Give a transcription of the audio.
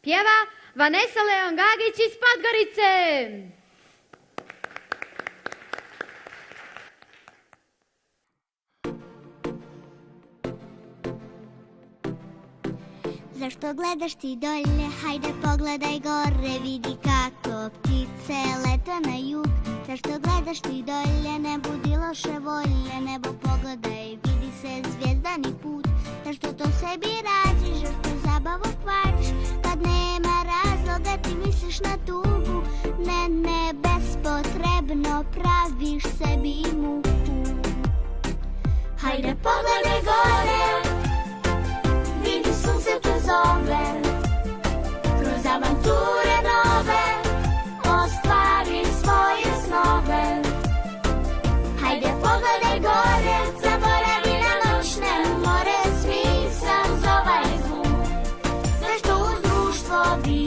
Pjeva Vanessa Leon Gagić iz Podgorice. Zašto gledaš ti dolje, hajde pogledaj gore, vidi kako ptice lete na jug. Zašto gledaš ti dolje, ne budi loše volje, nebo pogledaj, vidi se zvijezdani put. Zašto to sebi radiš, zašto zabavu kvariš, kad nema razloga ti misliš na tugu. Ne, bespotrebno praviš sebi muku. Hajde pogledaj gore, vidi sunce te zove, kroz avanture nove, ostvari svoje snove. Hajde pogledaj gore, zaboravi na noćne more, smisao za ovaj zvuk. Zašto uz društvo bi